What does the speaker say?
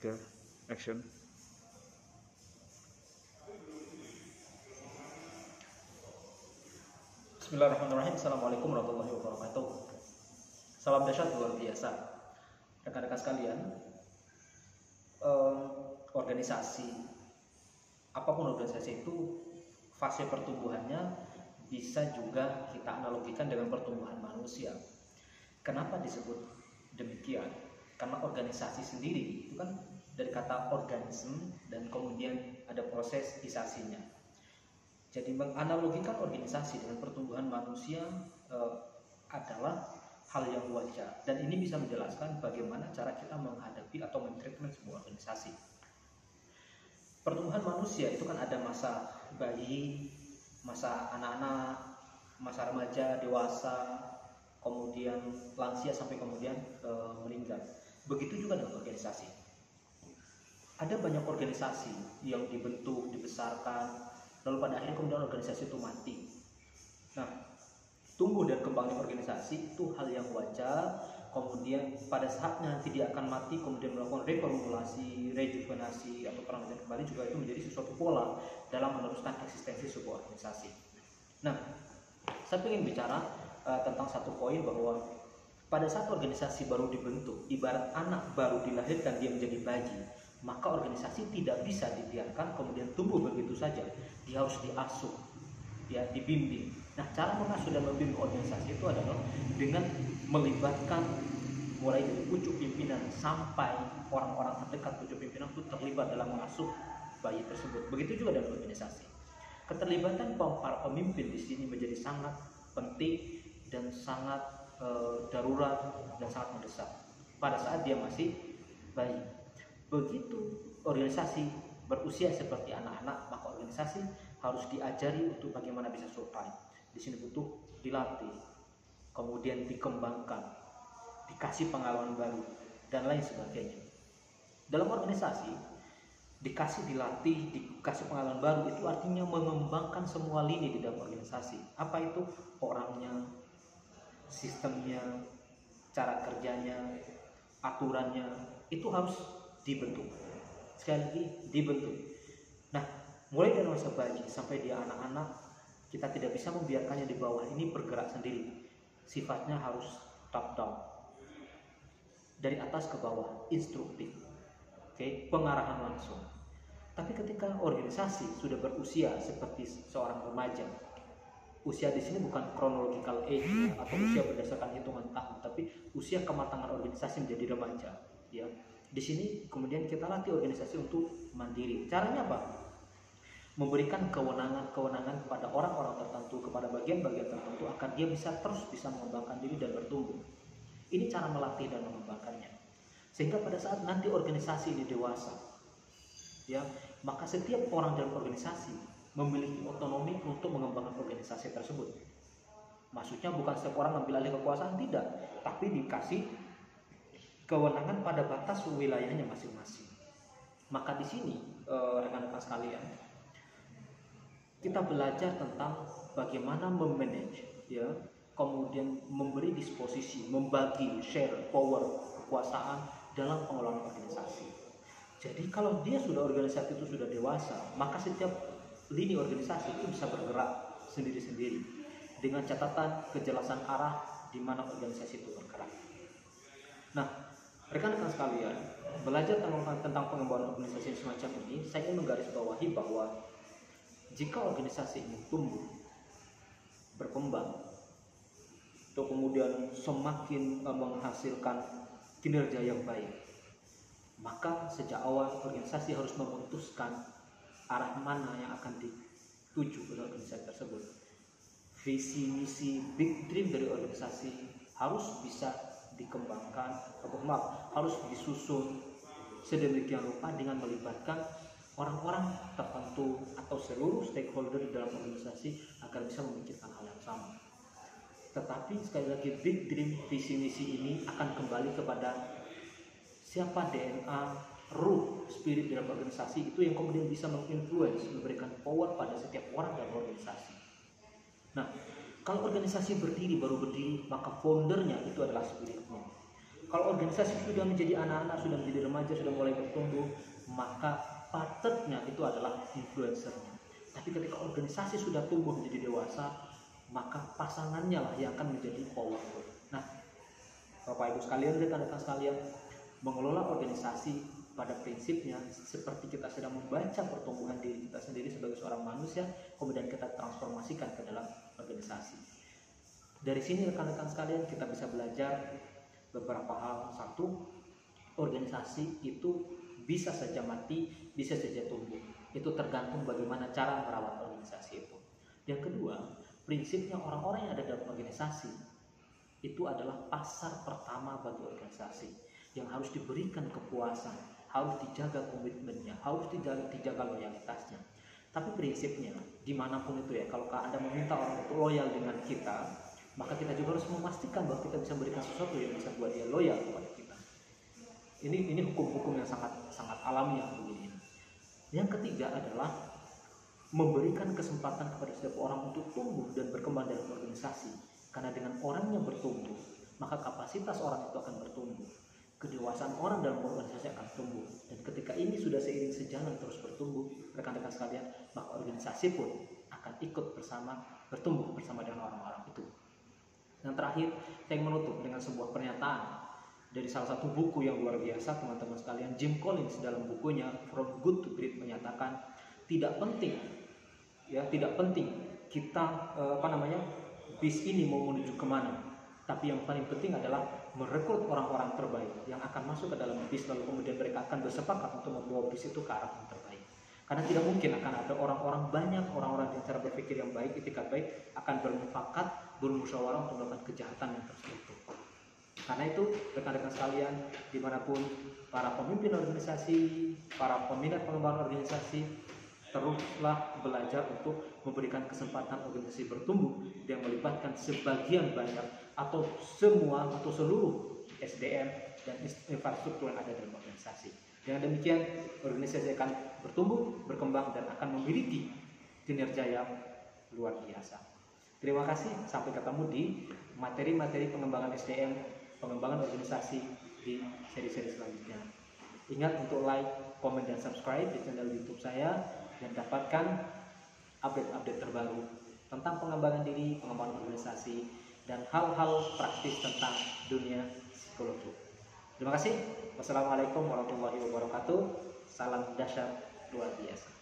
3, action. Bismillahirrahmanirrahim. Assalamualaikum warahmatullahi wabarakatuh. Salam dahsyat luar biasa. Rekan-rekan sekalian, organisasi, apapun organisasi itu, fase pertumbuhannya bisa juga kita analogikan dengan pertumbuhan manusia. Kenapa disebut demikian? Karena organisasi sendiri itu kan dari kata organisme dan kemudian ada proses isasinya. Jadi menganalogikan organisasi dengan pertumbuhan manusia adalah hal yang wajar, dan ini bisa menjelaskan bagaimana cara kita menghadapi atau mentreatment sebuah organisasi. Pertumbuhan manusia itu kan ada masa bayi, masa anak-anak, masa remaja, dewasa, kemudian lansia sampai kemudian meninggal. Begitu juga dengan organisasi. Ada banyak organisasi yang dibentuk, dibesarkan, lalu pada akhirnya kemudian organisasi itu mati. Nah, tumbuh dan kembangnya organisasi itu hal yang wajar. Kemudian pada saat nanti dia akan mati, kemudian melakukan reformulasi, rejuvenasi atau peranakan kembali, juga itu menjadi sesuatu pola dalam meneruskan eksistensi sebuah organisasi. Nah, saya ingin bicara tentang satu poin, bahwa pada saat organisasi baru dibentuk, ibarat anak baru dilahirkan dia menjadi bayi, maka organisasi tidak bisa dibiarkan kemudian tumbuh begitu saja. Dia harus diasuh, ya, dibimbing. Nah, cara mengasuh dan membimbing organisasi itu adalah dengan melibatkan mulai dari pucuk pimpinan sampai orang-orang terdekat pucuk pimpinan itu terlibat dalam mengasuh bayi tersebut. Begitu juga dalam organisasi. Keterlibatan para pemimpin di sini menjadi sangat penting dan sangat darurat dan sangat mendesak pada saat dia masih bayi. Begitu organisasi berusia seperti anak-anak, maka organisasi harus diajari untuk bagaimana bisa survive. Di sini butuh dilatih, kemudian dikembangkan, dikasih pengalaman baru, dan lain sebagainya. Dalam organisasi, dikasih dilatih, dikasih pengalaman baru, itu artinya mengembangkan semua lini di dalam organisasi. Apa itu? Orangnya, sistemnya, cara kerjanya, aturannya, itu harus dibentuk. Sekali lagi, dibentuk. Nah, mulai dari masa bayi sampai dia anak-anak, kita tidak bisa membiarkannya di bawah ini bergerak sendiri. Sifatnya harus top down, dari atas ke bawah, instruktif, pengarahan langsung. Tapi ketika organisasi sudah berusia seperti seorang remaja, usia di sini bukan chronological age atau usia berdasarkan hitungan tahun, tapi usia kematangan organisasi menjadi remaja, ya. Di sini kemudian kita latih organisasi untuk mandiri. Caranya apa? Memberikan kewenangan-kewenangan kepada orang-orang tertentu, kepada bagian-bagian tertentu, agar dia bisa mengembangkan diri dan bertumbuh. Ini cara melatih dan mengembangkannya. Sehingga pada saat nanti organisasi ini dewasa, ya, maka setiap orang dalam organisasi memiliki otonomi untuk mengembangkan organisasi tersebut. Maksudnya bukan setiap orang ambil alih kekuasaan, tidak, tapi dikasih kewenangan pada batas wilayahnya masing-masing. Maka di sini rekan-rekan sekalian, kita belajar tentang bagaimana memanage, ya, kemudian memberi disposisi, membagi, share power, kekuasaan dalam pengelolaan organisasi. Jadi kalau dia sudah organisasi itu sudah dewasa, maka setiap lini organisasi itu bisa bergerak sendiri-sendiri dengan catatan kejelasan arah di mana organisasi itu bergerak. Nah, rekan-rekan sekalian, belajar tentang pengembangan organisasi semacam ini, saya ingin menggarisbawahi bahwa jika organisasi ini tumbuh, berkembang, atau kemudian semakin menghasilkan kinerja yang baik, maka sejak awal organisasi harus memutuskan arah mana yang akan dituju oleh organisasi tersebut. Visi, misi, big dream dari organisasi harus bisa dikembangkan, harus disusun sedemikian rupa dengan melibatkan orang-orang tertentu atau seluruh stakeholder di dalam organisasi agar bisa memikirkan hal yang sama. Tetapi sekali lagi, big dream, visi misi ini akan kembali kepada siapa DNA, ruh, spirit dalam organisasi itu yang kemudian bisa menginfluence, memberikan power pada setiap orang dalam organisasi. Nah, kalau organisasi baru berdiri, maka foundernya itu adalah spiritnya. Kalau organisasi sudah menjadi anak-anak, sudah menjadi remaja, sudah mulai bertumbuh, maka partnernya itu adalah influencernya. Tapi ketika organisasi sudah tumbuh menjadi dewasa, maka pasangannya lah yang akan menjadi powerful. Nah, Bapak Ibu sekalian, rekan-rekan sekalian, mengelola organisasi pada prinsipnya seperti kita sedang membaca pertumbuhan diri kita sendiri sebagai seorang manusia, kemudian kita transformasikan ke dalam organisasi. Dari sini rekan-rekan sekalian kita bisa belajar beberapa hal. Satu, organisasi itu bisa saja mati, bisa saja tumbuh. Itu tergantung bagaimana cara merawat organisasi itu. Yang kedua, prinsipnya orang-orang yang ada dalam organisasi itu adalah pasar pertama bagi organisasi yang harus diberikan kepuasan, harus dijaga komitmennya, harus dijaga loyalitasnya. Tapi prinsipnya dimanapun itu ya, kalau Anda meminta orang itu loyal dengan kita, maka kita juga harus memastikan bahwa kita bisa memberikan sesuatu yang bisa buat dia loyal kepada kita. Ini hukum-hukum yang sangat alamiah begini. Yang ketiga adalah memberikan kesempatan kepada setiap orang untuk tumbuh dan berkembang dalam organisasi. Karena dengan orang yang bertumbuh, maka kapasitas orang itu akan bertumbuh. Kedewasaan orang dalam organisasi akan tumbuh. Dan ketika ini sudah seiring sejalan terus bertumbuh, rekan-rekan sekalian, maka organisasi pun akan ikut bertumbuh bersama dengan orang-orang itu. Yang terakhir, saya ingin menutup dengan sebuah pernyataan dari salah satu buku yang luar biasa, teman-teman sekalian. Jim Collins dalam bukunya From Good to Great menyatakan tidak penting kita bis ini mau menuju kemana, tapi yang paling penting adalah merekrut orang-orang terbaik yang akan masuk ke dalam bis, lalu kemudian mereka akan bersepakat untuk membawa bis itu ke arah yang terbaik. Karena tidak mungkin akan ada orang-orang banyak, orang-orang yang cara berpikir yang baik, etikat baik, akan bermufakat, bermusyawarah untuk melakukan kejahatan yang terstruktur. Karena itu, rekan-rekan sekalian, dimanapun para pemimpin organisasi, para peminat pengembangan organisasi, teruslah belajar untuk memberikan kesempatan organisasi bertumbuh yang melibatkan sebagian banyak atau semua atau seluruh SDM dan infrastruktur yang ada dalam organisasi. Dengan demikian, organisasi akan bertumbuh, berkembang, dan akan memiliki kinerja yang luar biasa. Terima kasih, sampai ketemu di materi-materi pengembangan SDM, pengembangan organisasi di seri-seri selanjutnya. Ingat untuk like, komen, dan subscribe di channel YouTube saya dan dapatkan update-update terbaru tentang pengembangan diri, pengembangan organisasi, dan hal-hal praktis tentang dunia psikologi. Terima kasih. Wassalamualaikum warahmatullahi wabarakatuh. Salam dahsyat luar biasa.